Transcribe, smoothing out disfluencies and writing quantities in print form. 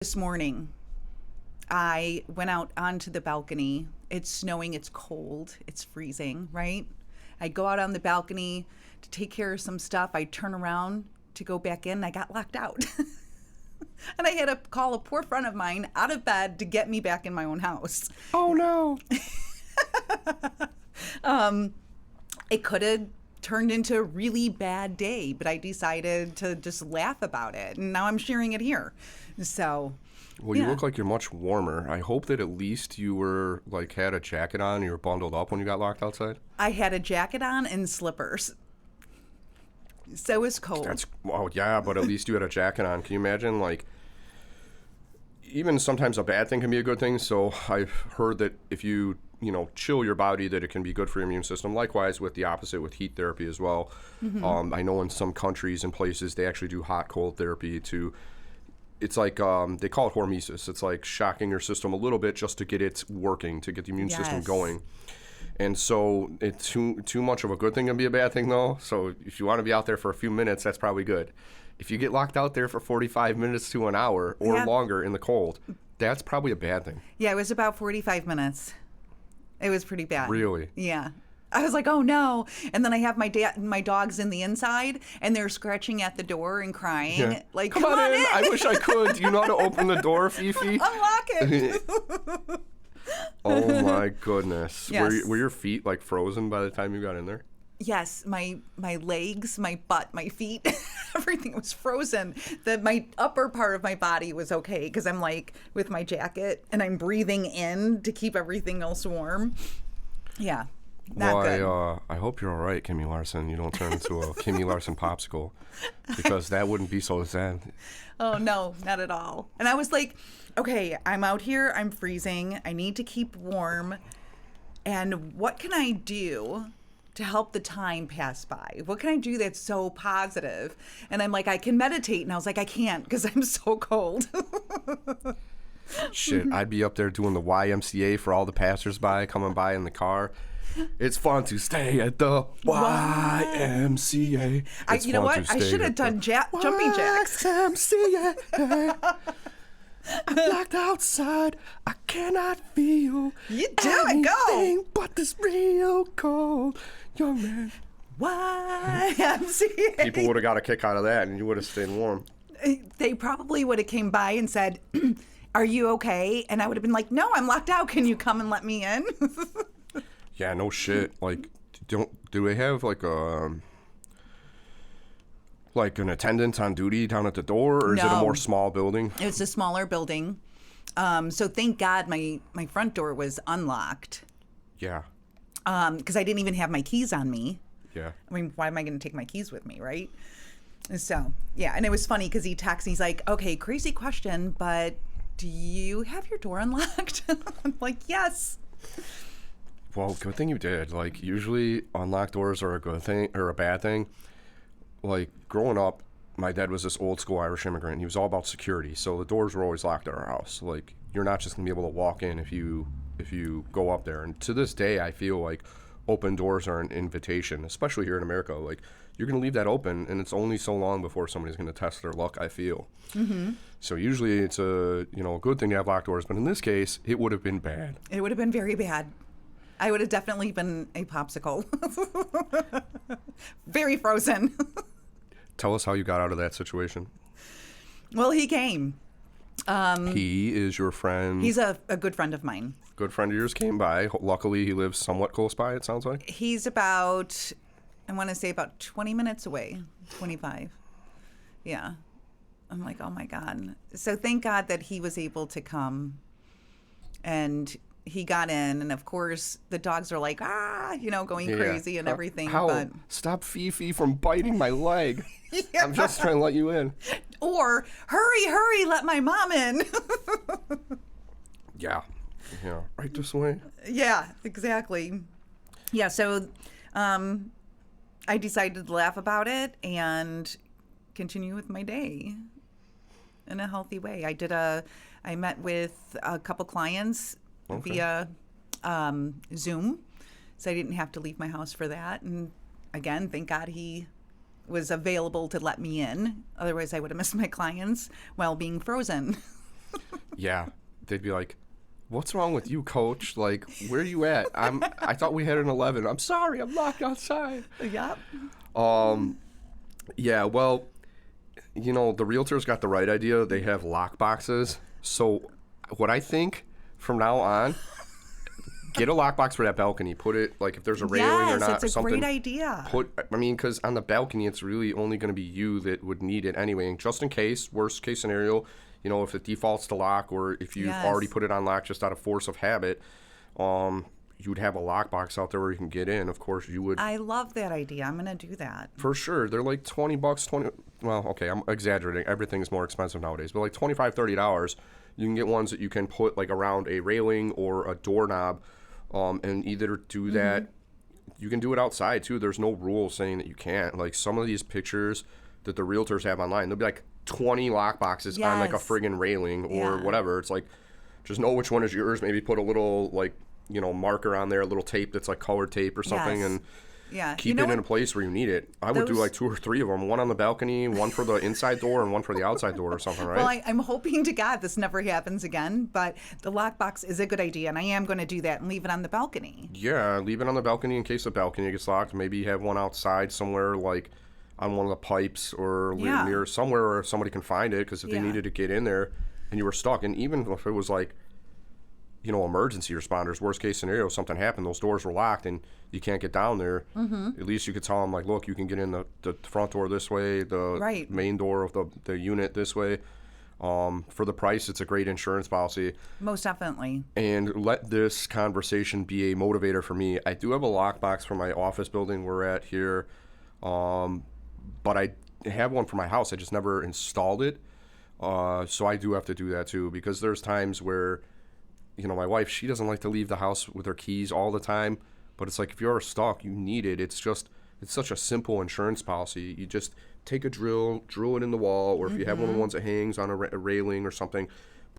This morning, I went out onto the balcony. It's snowing, it's cold, it's freezing, right? I go out on the balcony to take care of some stuff. I turn around to go back in, and I got locked out. And I had to call a poor friend of mine out of bed to get me back in my own house. Oh, no. It could have turned into a really bad day, but I decided to just laugh about it. And now I'm sharing it here. So, Well, you look like you're much warmer. I hope that at least you were, had a jacket on and you were bundled up when you got locked outside. I had a jacket on and slippers. So it's cold. Yeah, but at least you had a jacket on. Can you imagine, even sometimes a bad thing can be a good thing. So I've heard that if you chill your body, that it can be good for your immune system. Likewise with the opposite, with heat therapy as well. Mm-hmm. I know in some countries and places they actually do hot-cold therapy to... It's like, they call it hormesis. It's like shocking your system a little bit just to get it working, to get the immune system going. And so it's too much of a good thing can be a bad thing, though. So if you want to be out there for a few minutes, that's probably good. If you get locked out there for 45 minutes to an hour or longer in the cold, that's probably a bad thing. Yeah, it was about 45 minutes. It was pretty bad. Really? Yeah. I was like, oh no. And then I have my dogs in the inside and they're scratching at the door and crying. Yeah. Like, come on in. I wish I could. Do you know how to open the door, Fifi? Unlock it. Oh my goodness. Yes. Were your feet frozen by the time you got in there? Yes, my legs, my butt, my feet, everything was frozen. My upper part of my body was okay because I'm with my jacket and I'm breathing in to keep everything else warm. Yeah. Not good. I hope you're all right, Kimmy Larson. You don't turn into a Kimmy Larson popsicle, because that wouldn't be so sad. Oh, no, not at all. And I was like, okay, I'm out here. I'm freezing. I need to keep warm. And what can I do to help the time pass by? What can I do that's so positive? And I'm like, I can meditate. And I was like, I can't because I'm so cold. Shit, I'd be up there doing the YMCA for all the passersby coming by in the car. It's fun to stay at the YMCA. You know what? I should have done jumping jacks. YMCA. I'm locked outside. I cannot feel anything but this real cold young man. YMCA. People would have got a kick out of that, and you would have stayed warm. They probably would have came by and said, "Are you okay?" And I would have been like, "No, I'm locked out. Can you come and let me in?" Yeah, no shit. Do they have an attendant on duty down at the door, or is it a more small building? It's a smaller building. So thank God my front door was unlocked. Yeah. Because I didn't even have my keys on me. Yeah. I mean, why am I going to take my keys with me, right? So, yeah, and it was funny because he texted me, he's like, okay, crazy question, but do you have your door unlocked? I'm like, yes. Well, good thing you did. Usually unlocked doors are a good thing or a bad thing. Growing up, my dad was this old school Irish immigrant. He was all about security, so the doors were always locked at our house. You're not just gonna be able to walk in if you go up there. And to this day, I feel like open doors are an invitation, especially here in America. You're gonna leave that open, and it's only so long before somebody's gonna test their luck, I feel. Mm-hmm. So usually it's a good thing to have locked doors, but in this case, it would have been bad. It would have been very bad. I would have definitely been a popsicle. Very frozen. Tell us how you got out of that situation. Well, he came. He is your friend? He's a good friend of mine. Good friend of yours came by. Luckily, he lives somewhat close by, it sounds like. He's about 20 minutes away, 25. Yeah. I'm like, oh, my God. So thank God that he was able to come. And he got in, and of course the dogs are like, going crazy and everything. But stop Fifi from biting my leg. Yeah. I'm just trying to let you in. Or hurry, let my mom in. Yeah, right this way. Yeah, exactly. Yeah, so I decided to laugh about it and continue with my day in a healthy way. I met with a couple clients via Zoom, so I didn't have to leave my house for that. And again, thank God he was available to let me in. Otherwise, I would have missed my clients while being frozen. Yeah. They'd be like, what's wrong with you, coach? Like, where are you at? I thought we had an 11. I'm sorry, I'm locked outside. Yep. Yeah, well, you know, the realtors got the right idea. They have lock boxes. So what I think from now on, get a lockbox for that balcony. Put it, like, if there's a railing or not. Yes, it's a something, great idea. Because on the balcony, it's really only going to be you that would need it anyway. And just in case, worst case scenario, you know, if it defaults to lock or if you've already put it on lock just out of force of habit, you would have a lockbox out there where you can get in. Of course, you would. I love that idea. I'm going to do that. For sure. They're like $20, well, okay, I'm exaggerating. Everything's more expensive nowadays. But like $25, $30, you can get ones that you can put like around a railing or a doorknob, and either do that. You can do it outside too. There's no rule saying that you can't. Like some of these pictures that the realtors have online, they'll be like 20 lock boxes on like a friggin' railing or whatever. It's like, just know which one is yours. Maybe put a little like, you know, marker on there, a little tape that's like colored tape or something, and keep it in a place where you need it. I would do like 2 or 3 of them, one on the balcony, one for the inside door, and one for the outside door or something, right? Well, I'm hoping to God this never happens again, but the lockbox is a good idea, and I am going to do that and leave it on the balcony. Yeah, leave it on the balcony in case the balcony gets locked. Maybe you have one outside somewhere, like on one of the pipes or near somewhere where somebody can find it, because if they needed to get in there and you were stuck, and even if it was like, you know, emergency responders, worst case scenario, something happened, those doors were locked and you can't get down there, at least you could tell them, like, look, you can get in the front door this way, the main door of the unit this way. For the price, it's a great insurance policy. Most definitely. And let this conversation be a motivator for me. I do have a lockbox for my office building we're at here, but I have one for my house. I just never installed it. So I do have to do that too, because there's times where, you know, my wife, she doesn't like to leave the house with her keys all the time, but it's like, if you're stuck, you need it. It's such a simple insurance policy. You just take a drill it in the wall, or if you have one of the ones that hangs on a railing or something,